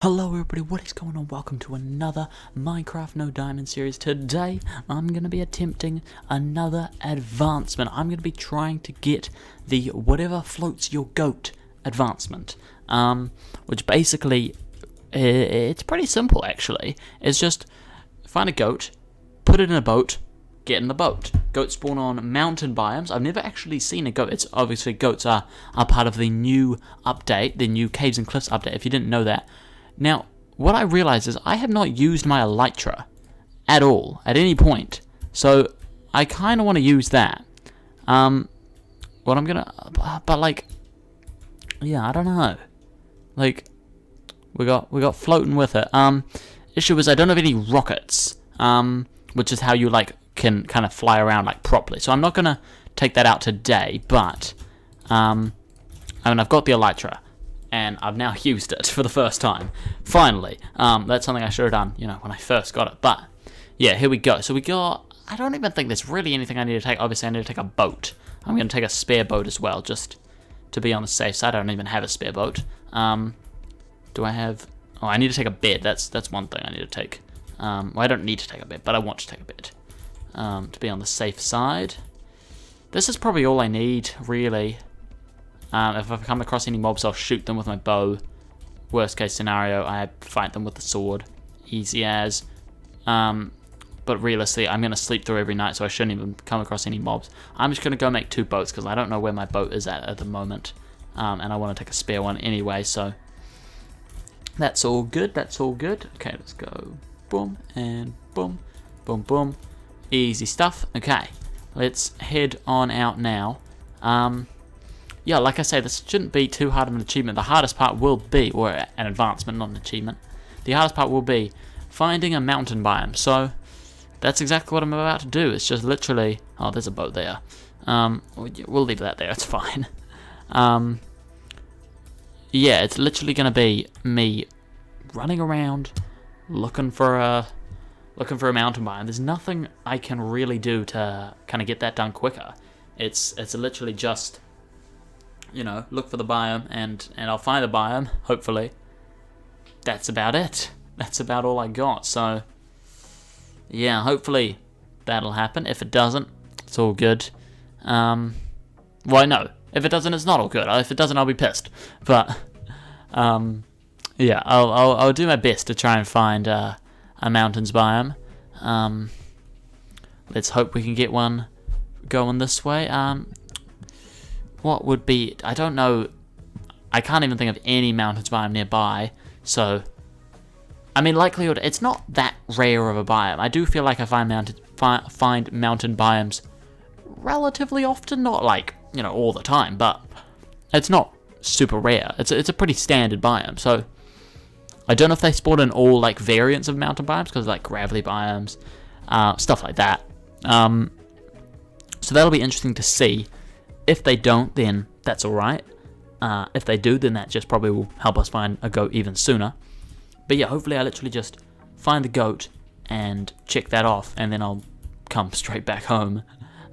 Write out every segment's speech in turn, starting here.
Hello everybody, what is going on? Welcome to another Minecraft No Diamond series. Today, I'm going to be attempting another advancement. I'm going to be trying to get the whatever floats your goat advancement. Which basically, it's pretty simple actually. It's just find a goat, put it in a boat, get in the boat. Goats spawn on mountain biomes. I've never actually seen a goat. It's obviously goats are part of the new update, the new Caves and Cliffs update, if you didn't know that. Now, what I realize is I have not used my elytra at all, at any point. So, I kind of want to use that. But like, yeah, I don't know. Like, we got floating with it. Issue is I don't have any rockets, which is how you, like, can kind of fly around, like, properly. So I'm not going to take that out today, but, I mean, I've got the elytra. And I've now used it for the first time. Finally. That's something I should have done, when I first got it. But, yeah, here we go. So we got... I don't even think there's really anything I need to take. Obviously, I need to take a boat. I'm going to take a spare boat as well, just to be on the safe side. I don't even have a spare boat. Do I have... Oh, I need to take a bed. That's one thing I need to take. Well, I don't need to take a bed, but I want to take a bed. To be on the safe side. This is probably all I need, really. If I come across any mobs, I'll shoot them with my bow. Worst case scenario, I fight them with the sword. Easy as. But realistically, I'm going to sleep through every night, so I shouldn't even come across any mobs. I'm just going to go make two boats, because I don't know where my boat is at the moment. And I want to take a spare one anyway, so... That's all good, that's all good. Okay, let's go. Boom, and boom. Boom, boom. Easy stuff. Okay, let's head on out now. Yeah, like I say, this shouldn't be too hard of an achievement. The hardest part will be, or an advancement, not an achievement. The hardest part will be finding a mountain biome. So, that's exactly what I'm about to do. It's just literally... Oh, there's a boat there. We'll leave that there, it's fine. Yeah, it's literally going to be me running around, looking for a mountain biome. There's nothing I can really do to kind of get that done quicker. It's literally just... look for the biome, and I'll find the biome, hopefully. That's about it. That's about all I got, so... Yeah, hopefully that'll happen. If it doesn't, it's all good. Well, no. If it doesn't, it's not all good. If it doesn't, I'll be pissed. But, yeah, I'll do my best to try and find a mountains biome. Let's hope we can get one going this way. What would be... I don't know... I can't even think of any mountains biome nearby, so... I mean, likelihood... It's not that rare of a biome. I do feel like I find mountain biomes relatively often. Not like, all the time, but... It's not super rare. It's a pretty standard biome, so... I don't know if they spawn in all, like, variants of mountain biomes, because, like, gravelly biomes, stuff like that. So that'll be interesting to see. If they don't, then that's alright. If they do, then that just probably will help us find a goat even sooner. But yeah, hopefully I literally just find the goat and check that off, and then I'll come straight back home.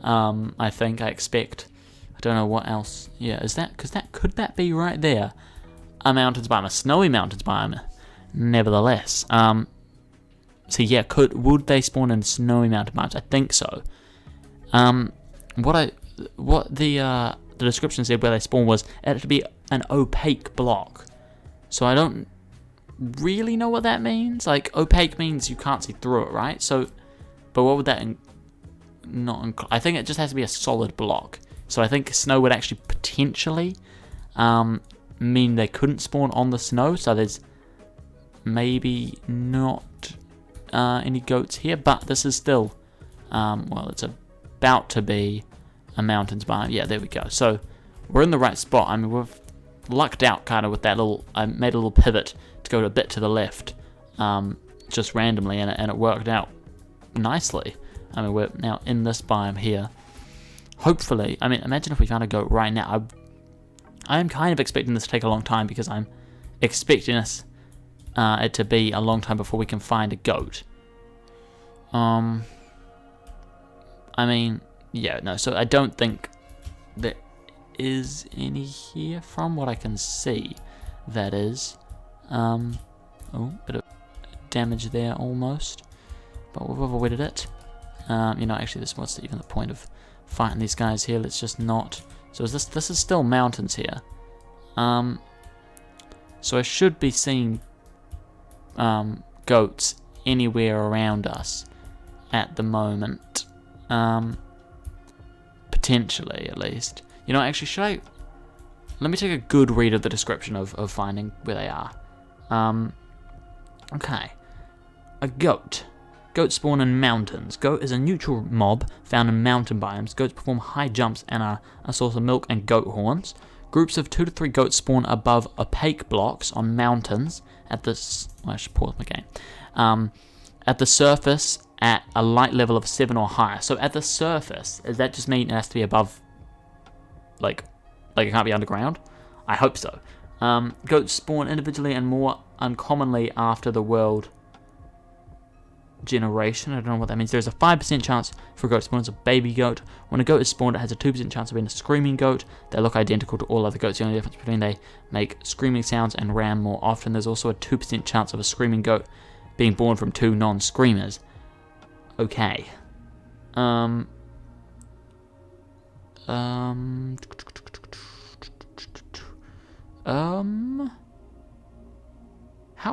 I expect. I don't know what else. Yeah, is that... Because could that be right there? A mountains biome, a snowy mountains biome. Nevertheless. So yeah, would they spawn in snowy mountain biomes? I think so. What the description said where they spawn was it had to be an opaque block. So I don't really know what that means. Like, opaque means you can't see through it, right? So, but what would that I think it just has to be a solid block. So I think snow would actually potentially mean they couldn't spawn on the snow. So there's maybe not any goats here, but this is still well, it's about to be a mountains biome. Yeah, there we go. So we're in the right spot. I mean, we've lucked out kind of with that little... I made a little pivot to go a bit to the left, just randomly, and it worked out nicely. I mean, we're now in this biome here. Hopefully, I mean, imagine if we found a goat right now. I am kind of expecting this to take a long time, because I'm expecting it to be a long time before we can find a goat. I mean... Yeah, no, so I don't think there is any here from what I can see, that is. Oh, bit of damage there almost. But we've avoided it. You know, actually, what's even the point of fighting these guys here? Let's just not. So this is still mountains here. So I should be seeing goats anywhere around us at the moment. Potentially, at least. You know, actually, should I... Let me take a good read of the description of finding where they are. Okay. A goat. Goats spawn in mountains. Goat is a neutral mob found in mountain biomes. Goats perform high jumps and are a source of milk and goat horns. Groups of 2 to 3 goats spawn above opaque blocks on mountains at the... I should pause my game. At the surface at a light level of 7 or higher. So at the surface, does that just mean it has to be above... Like it can't be underground? I hope so. Goats spawn individually and more uncommonly after the world generation. I don't know what that means. There's a 5% chance for a goat to spawn as a baby goat. When a goat is spawned, it has a 2% chance of being a screaming goat. They look identical to all other goats. The only difference between they make screaming sounds and ram more often. There's also a 2% chance of a screaming goat being born from 2 non-screamers. Okay. How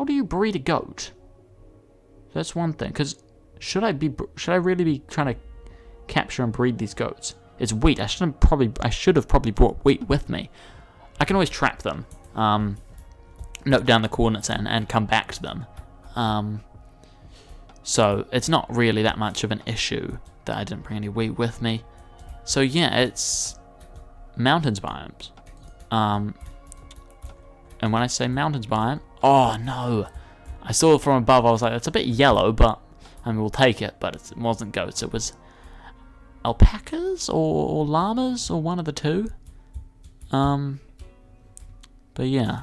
do you breed a goat? That's one thing. Because should I really be trying to capture and breed these goats? It's wheat. I should have probably brought wheat with me. I can always trap them. Note down the coordinates and come back to them. So it's not really that much of an issue that I didn't bring any wheat with me. So yeah, it's mountains biomes. And when I say mountains biome, oh no, I saw it from above. I was like, it's a bit yellow, but I mean, we'll take it. But it wasn't goats. It was alpacas or llamas or one of the two. But yeah,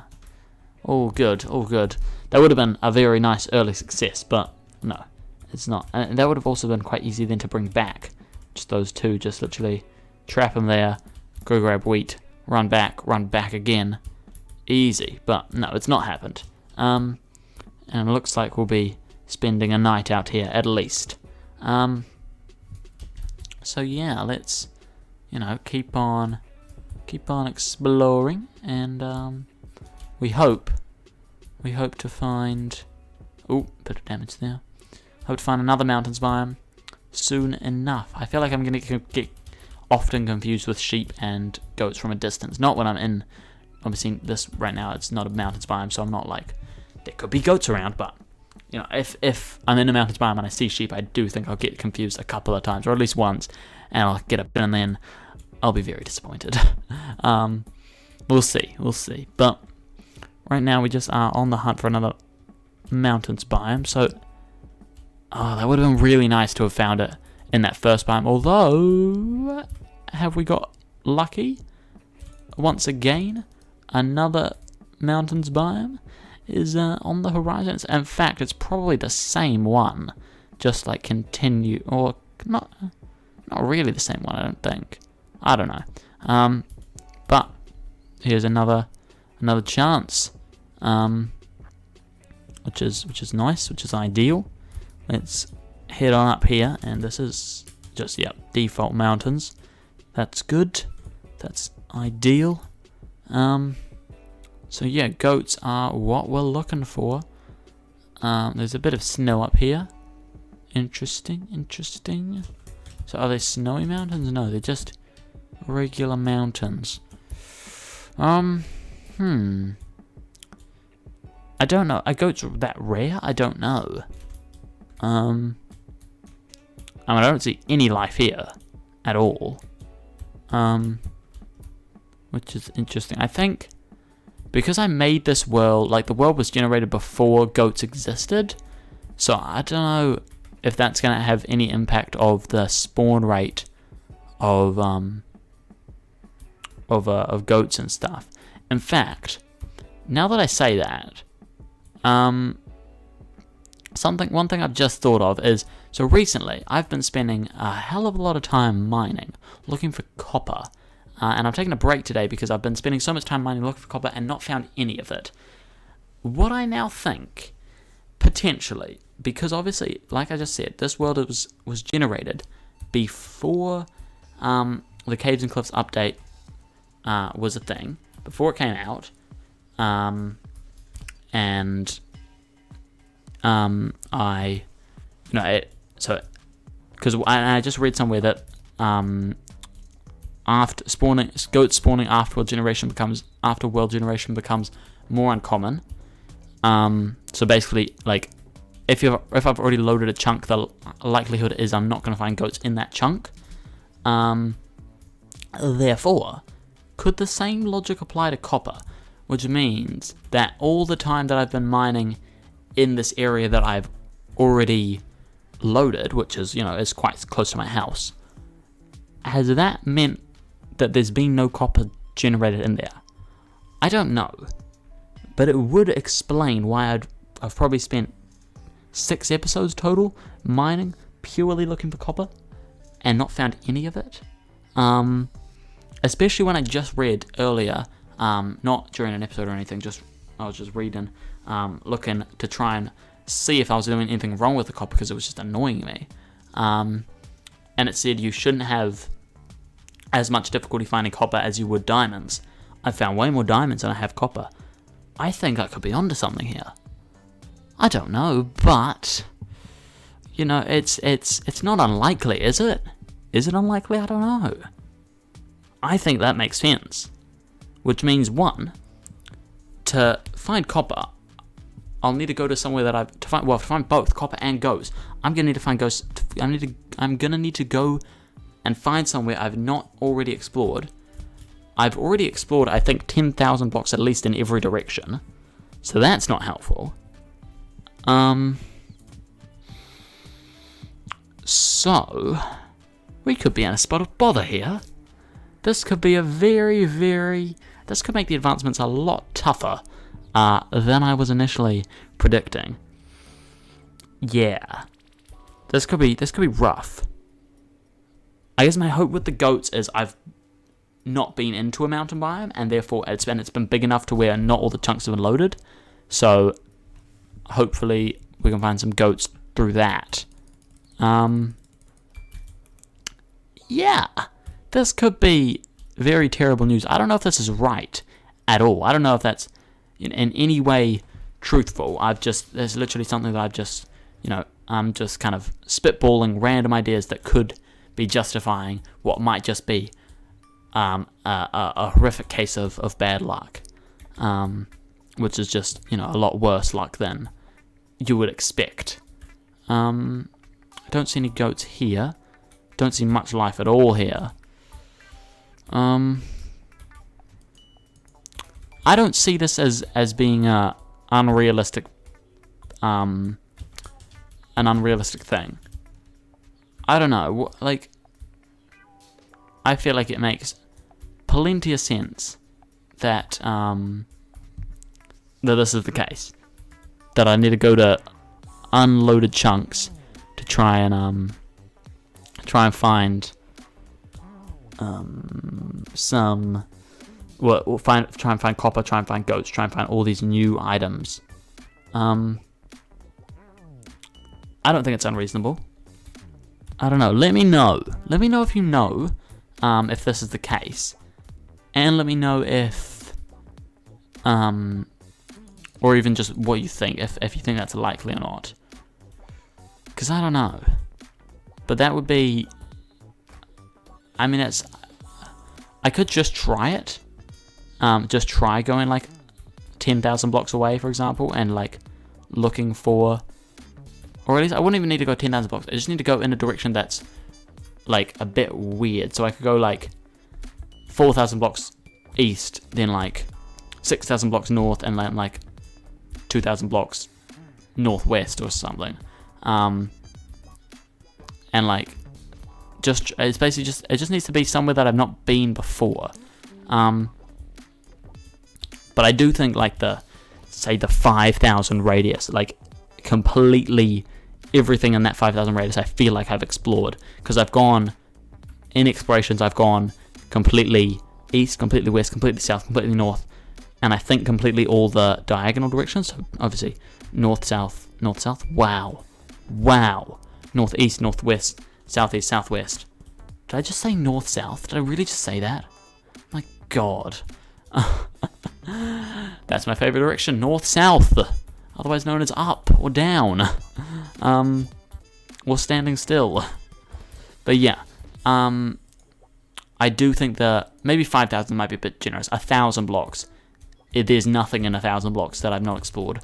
all good, all good. That would have been a very nice early success, but no, it's not. And that would have also been quite easy then to bring back. Just those two, just literally trap them there, go grab wheat, run back again. Easy, but no, it's not happened. And it looks like we'll be spending a night out here at least. So yeah, let's, you know, keep on exploring, and we hope to find. Oh, bit of damage there. Hope to find another mountains biome soon enough. I feel like I'm gonna get often confused with sheep and goats from a distance. Not when I'm in. Obviously, this right now it's not a mountains biome, so I'm not like there could be goats around. But you know, if I'm in a mountains biome and I see sheep, I do think I'll get confused a couple of times, or at least once, and I'll get up and then I'll be very disappointed. We'll see. But right now we just are on the hunt for another mountains biome. So, that would have been really nice to have found it in that first biome. Although, have we got lucky? Once again, another mountains biome is on the horizon. In fact, it's probably the same one, just like continue, or not really the same one. I don't think. I don't know. But here's another chance, which is nice, which is ideal. Let's head on up here, and this is just default mountains. That's good. That's ideal. So yeah, goats are what we're looking for. There's a bit of snow up here. Interesting. So are they snowy mountains? No, they're just regular mountains. I don't know. Are goats that rare? I don't know. I mean, I don't see any life here at all. Which is interesting. I think because I made this world, like the world was generated before goats existed, so I don't know if that's going to have any impact of the spawn rate of goats and stuff. In fact, now that I say that, one thing I've just thought of is, so recently I've been spending a hell of a lot of time mining, looking for copper. And I've taken a break today because I've been spending so much time mining looking for copper and not found any of it. What I now think Potentially, because obviously, like I just said, this world was generated before the Caves and Cliffs update was a thing, before it came out, and because I just read somewhere that after goats spawning after world generation becomes more uncommon. So basically, like, if I've already loaded a chunk, the likelihood is I'm not going to find goats in that chunk. Therefore, could the same logic apply to copper? Which means that all the time that I've been mining in this area that I've already loaded, which is, is quite close to my house, has that meant that there's been no copper generated in there? I don't know. But it would explain why I've probably spent 6 episodes total mining, purely looking for copper, and not found any of it. Especially when I just read earlier, not during an episode or anything, I was just reading, looking to try and see if I was doing anything wrong with the copper, because it was just annoying me. And it said you shouldn't have as much difficulty finding copper as you would diamonds. I found way more diamonds than I have copper. I think I could be onto something here. I don't know, but it's not unlikely, is it? Is it unlikely? I don't know. I think that makes sense. Which means, one, to find copper, I'll need to go to somewhere to find both copper and goats. I'm gonna need to find goats. I'm gonna need to go and find somewhere I've not already explored. I've already explored, I think, 10,000 blocks at least in every direction, so that's not helpful. So we could be in a spot of bother here. This could be this could make the advancements a lot tougher than I was initially predicting. Yeah, this could be rough. I guess my hope with the goats is I've not been into a mountain biome, and therefore it's been big enough to where not all the chunks have been loaded. So hopefully we can find some goats through that. Yeah, this could be very terrible news. I don't know if this is right at all. I don't know if that's in any way truthful. There's literally something that I'm just kind of spitballing random ideas that could be justifying what might just be a horrific case of bad luck, which is just a lot worse luck than you would expect. I don't see any goats here. Don't see much life at all here. I don't see this as being an unrealistic thing. I don't know, I feel like it makes plenty of sense that this is the case. That I need to go to unloaded chunks to try and find try and find copper, try and find goats, try and find all these new items. I don't think it's unreasonable. I don't know. Let me know. Let me know if you know if this is the case, and let me know if or even just what you think, if you think that's likely or not. Because I don't know. But that would be... I could just try it. Just try going 10,000 blocks away, for example, and looking for... Or at least I wouldn't even need to go 10,000 blocks. I just need to go in a direction that's a bit weird. So I could go 4,000 blocks east, then 6,000 blocks north, and 2,000 blocks northwest or something. And it's basically it just needs to be somewhere that I've not been before. But I do think the 5,000 radius, completely everything in that 5,000 radius I feel like I've explored, because I've gone in explorations, I've gone completely east, completely west, completely south, completely north, and I think completely all the diagonal directions. So obviously North, south, north, south. Wow. Wow. Northeast, northwest, southeast, southwest. Did I just say north, south? Did I really just say that? My God. That's my favorite direction. North, south. Otherwise known as up or down. Or standing still. But yeah. I do think that maybe 5,000 might be a bit generous. 1,000 blocks. There's nothing in 1,000 blocks that I've not explored.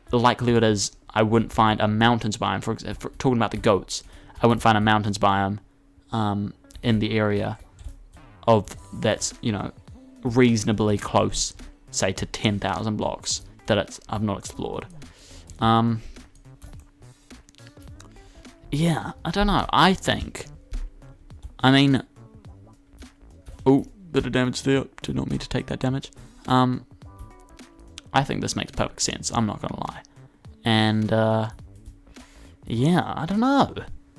The likelihood is I wouldn't find a mountains biome. For example, talking about the goats, I wouldn't find a mountains biome in the area of that's reasonably close, say to 10,000 blocks that I've not explored. Yeah, I don't know. Oh, bit of damage there. Did not mean to take that damage. I think this makes perfect sense. I'm not gonna lie. And yeah, I don't know.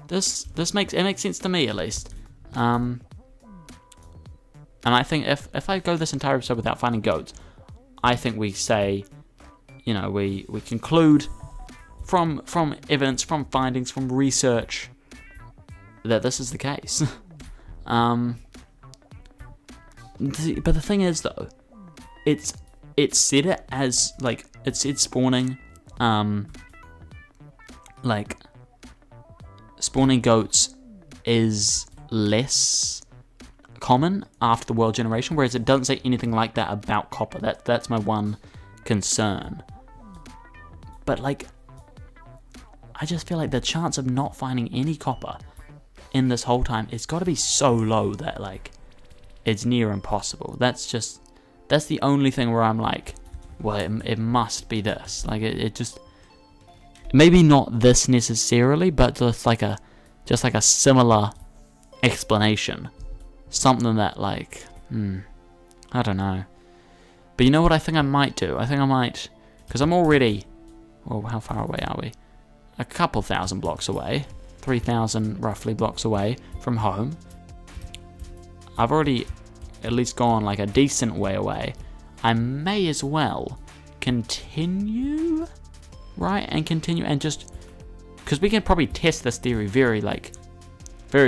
This makes sense to me at least. And I think if I go this entire episode without finding goats, I think we say, we conclude from evidence, from findings, from research that this is the case. But the thing is though, it said it as it said spawning spawning goats is less common after the world generation, whereas it doesn't say anything like that about copper. That's my one concern. But I just feel like the chance of not finding any copper in this whole time, it's got to be so low that it's near impossible. That's the only thing where I'm like, well, it must be this. It just, maybe not this necessarily, but just like a similar explanation. Something that I don't know. But you know what I think I might do? I think I might, because I'm already, well, how far away are we? A couple thousand blocks away. 3,000 roughly blocks away from home. I've already at least gone a decent way away. I may as well continue, right? And continue and just, because we can probably test this theory very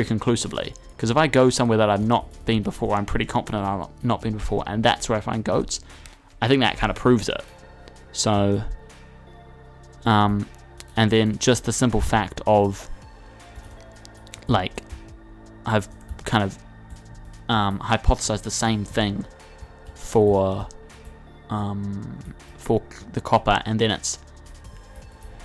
conclusively. Because if I go somewhere that I've not been before, I'm pretty confident I've not been before, and that's where I find goats, I think that kind of proves it. So, and then just the simple fact of, I've kind of hypothesized the same thing for the copper, and then it's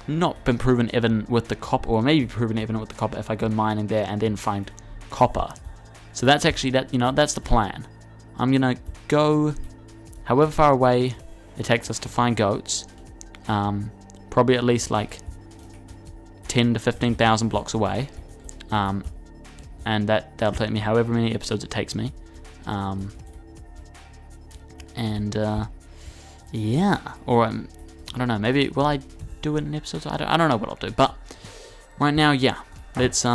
not been proven evident with the copper, or maybe proven evident with the copper if I go mining there and then find copper. So that's actually that's the plan. I'm gonna go however far away it takes us to find goats, probably at least 10 to 15,000 blocks away, and that'll take me however many episodes it takes me, yeah, or I don't know, maybe will I do it in episodes? I don't know what I'll do, but right now, yeah, let's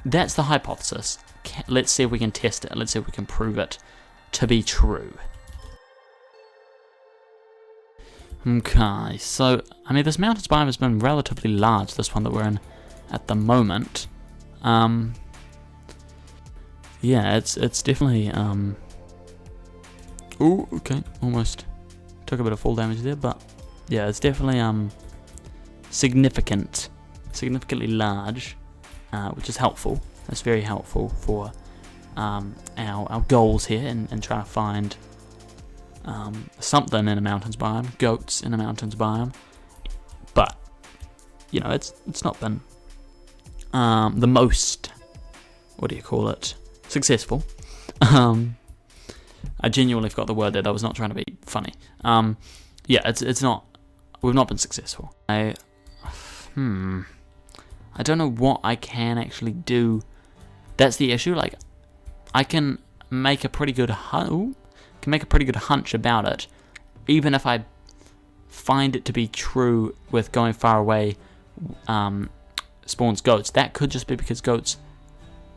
that's the hypothesis. Let's see if we can test it. Let's see if we can prove it to be true. Okay, so this mountains biome has been relatively large, this one that we're in at the moment. Yeah, it's definitely oh, okay, almost took a bit of fall damage there, but yeah, it's definitely significantly large, which is helpful. That's very helpful for our goals here and trying to find something in a mountains biome, goats in a mountains biome. But it's not been the most, what do you call it, successful. I genuinely forgot the word there. I was not trying to be funny. Yeah, it's not. We've not been successful. I don't know what I can actually do. That's the issue. I can make a pretty good hunch about it, even if I find it to be true with going far away spawns goats. That could just be because goats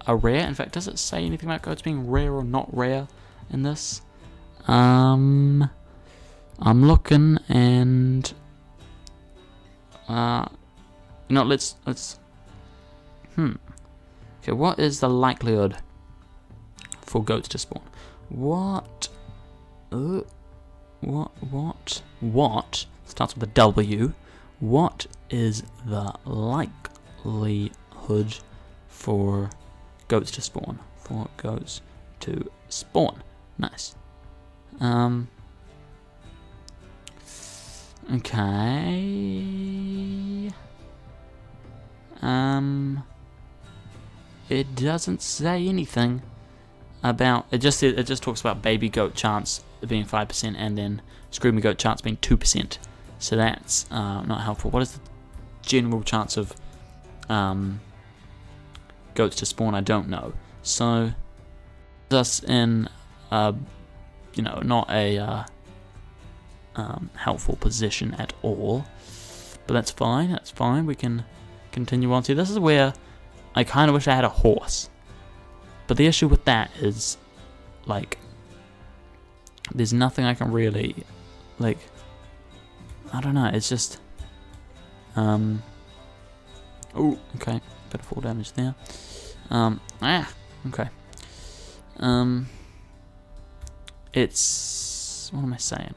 are rare. In fact, does it say anything about goats being rare or not rare in this? I'm looking, and let's okay, what is the likelihood for goats to spawn? What starts with a W? What is the likelihood for goats to spawn? Nice. Okay. It doesn't say anything about it. Just talks about baby goat chance being 5% and then screaming goat chance being 2%. So that's not helpful. What is the general chance of goats to spawn? I don't know. So us in not a helpful position at all. But that's fine. We can continue on. See, this is where I kind of wish I had a horse. But the issue with that is, like, there's nothing I can really, like, I don't know, it's just, oh, okay, bit of fall damage there, okay, it's, what am I saying,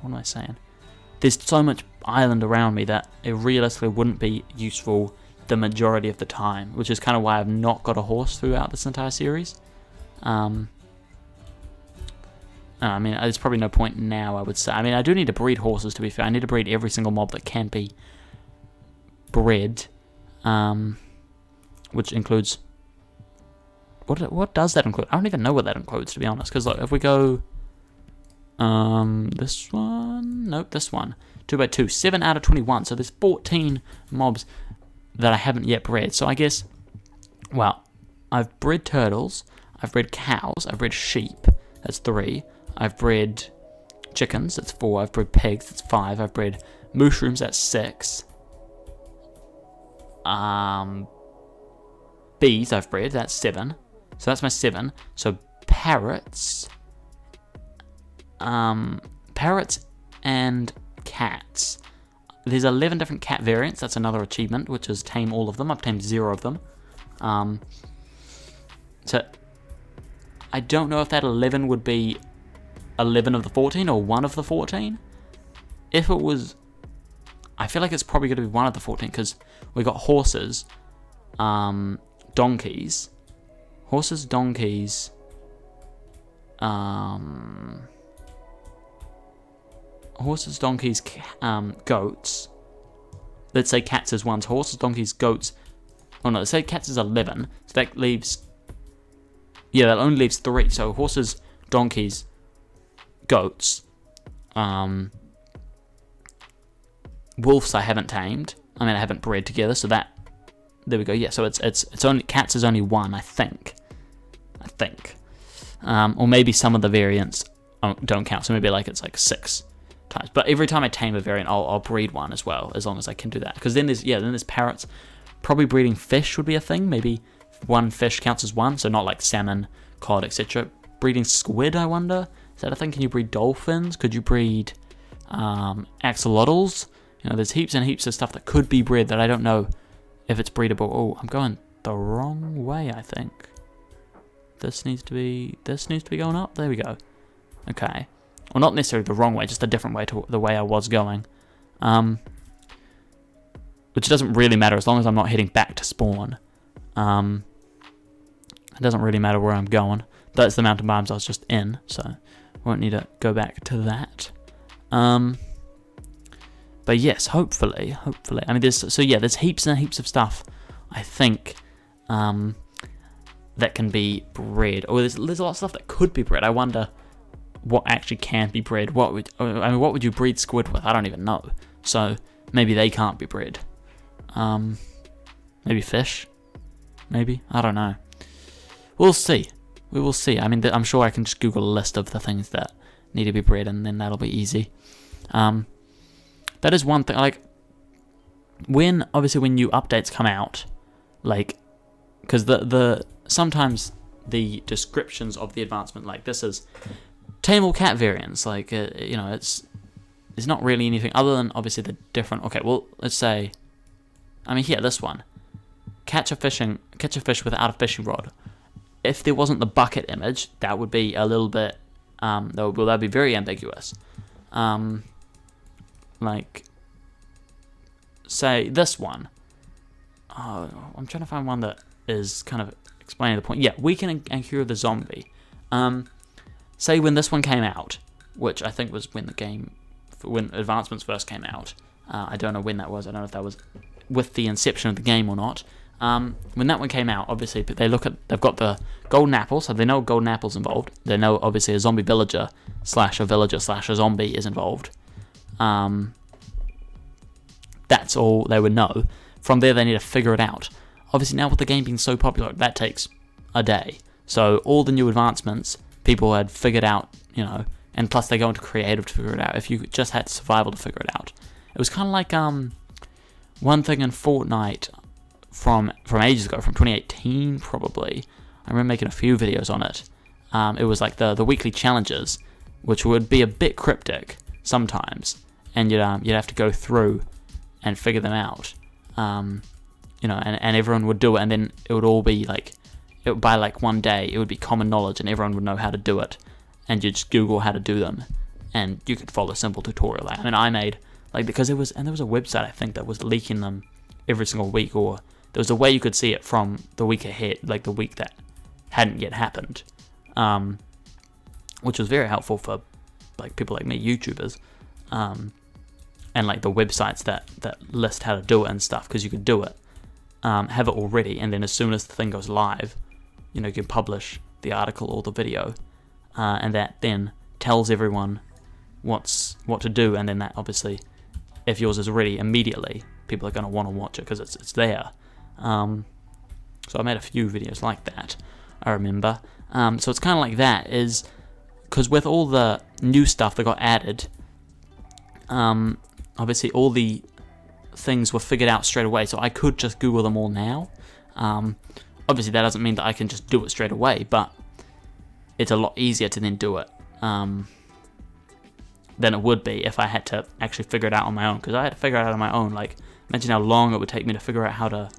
there's so much island around me that it realistically wouldn't be useful the majority of the time, which is kind of why I've not got a horse throughout this entire series. I mean, there's probably no point now, I would say. I mean, I do need to breed horses, to be fair. I need to breed every single mob that can be bred, which includes... What does that include? I don't even know what that includes, to be honest. Because, like, if we go... this one? Nope, this one. 2x2. 7 out of 21. So there's 14 mobs that I haven't yet bred. So I guess... Well, I've bred turtles. I've bred cows. I've bred sheep. That's 3. I've bred chickens, that's 4. I've bred pigs, that's 5. I've bred mushrooms, that's 6. Bees I've bred, that's 7. So that's my 7. So parrots, and cats. There's 11 different cat variants. That's another achievement, which is tame all of them. I've tamed 0 of them. So I don't know if that 11 would be 11 of the 14 or 1 of the 14. If it was, I feel like it's probably going to be 1 of the 14 because we got donkeys, goats. Let's say cats is 1, so horses, donkeys, goats. Oh no, let's say cats is 11, so that leaves, yeah, that only leaves 3. So horses, donkeys, goats, wolves I haven't tamed. I mean, I haven't bred together, so that, there we go. Yeah, so it's only, cats is only 1, I think. Or maybe some of the variants don't count, so maybe like it's like 6 times. But every time I tame a variant, I'll breed 1 as well, as long as I can do that. Because then there's parrots. Probably breeding fish would be a thing. Maybe 1 fish counts as 1, so not like salmon, cod, etc. Breeding squid, I wonder. Is that a thing? Can you breed dolphins? Could you breed axolotls? You know, there's heaps and heaps of stuff that could be bred that I don't know if it's breedable. Oh, I'm going the wrong way, I think. This needs to be going up. There we go. Okay. Well, not necessarily the wrong way, just a different way to the way I was going. Which doesn't really matter as long as I'm not heading back to spawn. It doesn't really matter where I'm going. That's the mountain biomes I was just in, so I won't need to go back to that. But yes, hopefully. I mean, there's heaps and heaps of stuff, I think, that can be bred. Or there's a lot of stuff that could be bred. I wonder what actually can be bred. What would you breed squid with? I don't even know. So maybe they can't be bred. Maybe fish? Maybe? I don't know. We'll see. We will see. I mean, I'm sure I can just Google a list of the things that need to be bred, and then that'll be easy. That is one thing. Like, when new updates come out, like, because sometimes the descriptions of the advancement, like, this is tame all cat variants, like, it's there's not really anything other than obviously the different. Okay, well, let's say, I mean, here, this one, catch a fish without a fishing rod. If there wasn't the bucket image, that would be a little bit, that'd be very ambiguous. Like, say this one. Oh, I'm trying to find one that is kind of explaining the point. Yeah, weaken and cure the zombie. Say when this one came out, which I think was when advancements first came out. I don't know when that was. I don't know if that was with the inception of the game or not. When that one came out, obviously they've got the golden apple, so they know golden apple's involved. They know obviously a zombie villager / a villager / a zombie is involved. That's all they would know. From there, they need to figure it out. Obviously, now with the game being so popular, that takes a day. So all the new advancements, people had figured out, and plus they go into creative to figure it out. If you just had survival to figure it out, it was kind of like one thing in Fortnite from ages ago, from 2018 probably. I remember making a few videos on it. It was like the weekly challenges, which would be a bit cryptic sometimes, and you'd have to go through and figure them out. And everyone would do it, and then it would all be like, by like one day, it would be common knowledge, and everyone would know how to do it, and you'd just Google how to do them, and you could follow a simple tutorial. I mean, I made, like, because there was a website, I think, that was leaking them every single week, or there was a way you could see it from the week ahead, like the week that hadn't yet happened, which was very helpful for, like, people like me, YouTubers, and like the websites that list how to do it and stuff, because you could do it, have it already, and then as soon as the thing goes live, you can publish the article or the video, and that then tells everyone what to do, and then that obviously, if yours is ready immediately, people are going to want to watch it because it's there. So I made a few videos like that, I remember. So it's kind of like that, is because with all the new stuff that got added, obviously all the things were figured out straight away, so I could just Google them all now. Obviously that doesn't mean that I can just do it straight away, but it's a lot easier to then do it than it would be if I had to actually figure it out on my own, because I had to figure it out on my own. Like, imagine how long it would take me to figure out how to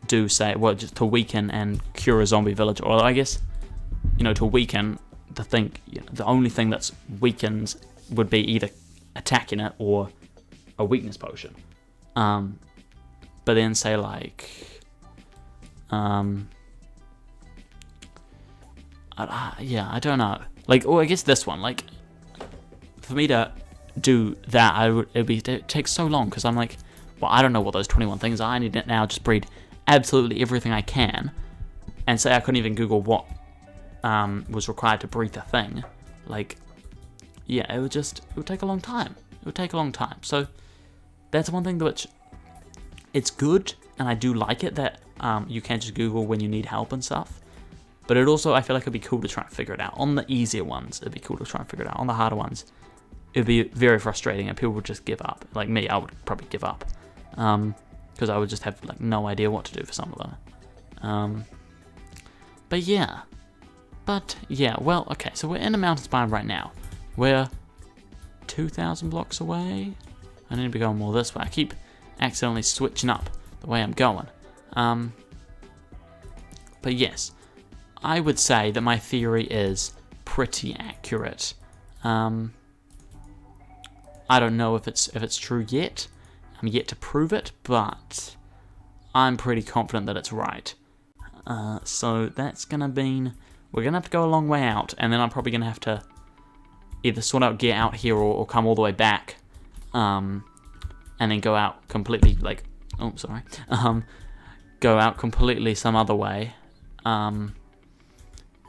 just to weaken and cure a zombie village, or I guess, to weaken, the only thing that's weakens would be either attacking it or a weakness potion. But then say like, I don't know. Like, I guess this one, like, for me to do that, it takes so long, because I'm like, well, I don't know what those 21 things are. I need to now just breed absolutely everything I can, and say I couldn't even Google what was required to breed the thing. Like, yeah, it would take a long time. It would take a long time. So that's one thing which, it's good, and I do like it that you can just Google when you need help and stuff. But it also, I feel like it'd be cool to try and figure it out. On the easier ones, it'd be cool to try and figure it out. On the harder ones, it'd be very frustrating, and people would just give up. Like me, I would probably give up, because I would just have like no idea what to do for some of them. But yeah, well, okay, so we're in a mountain spine right now. We're 2,000 blocks away. I need to be going more this way. I keep accidentally switching up the way I'm going. But yes, I would say that my theory is pretty accurate. I don't know if it's true yet. I'm yet to prove it, but I'm pretty confident that it's right. So that's gonna mean we're gonna have to go a long way out, and then I'm probably gonna have to either sort out gear out here or come all the way back, and then go out completely, like, go out completely some other way,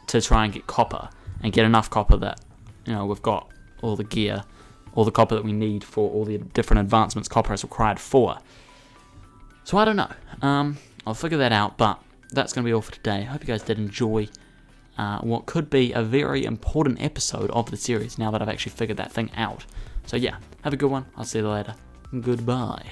to try and get copper, and get enough copper that, we've got all the gear, all the copper that we need for all the different advancements copper is required for. So I don't know. I'll figure that out, but that's going to be all for today. I hope you guys did enjoy what could be a very important episode of the series now that I've actually figured that thing out. So yeah, have a good one. I'll see you later. Goodbye.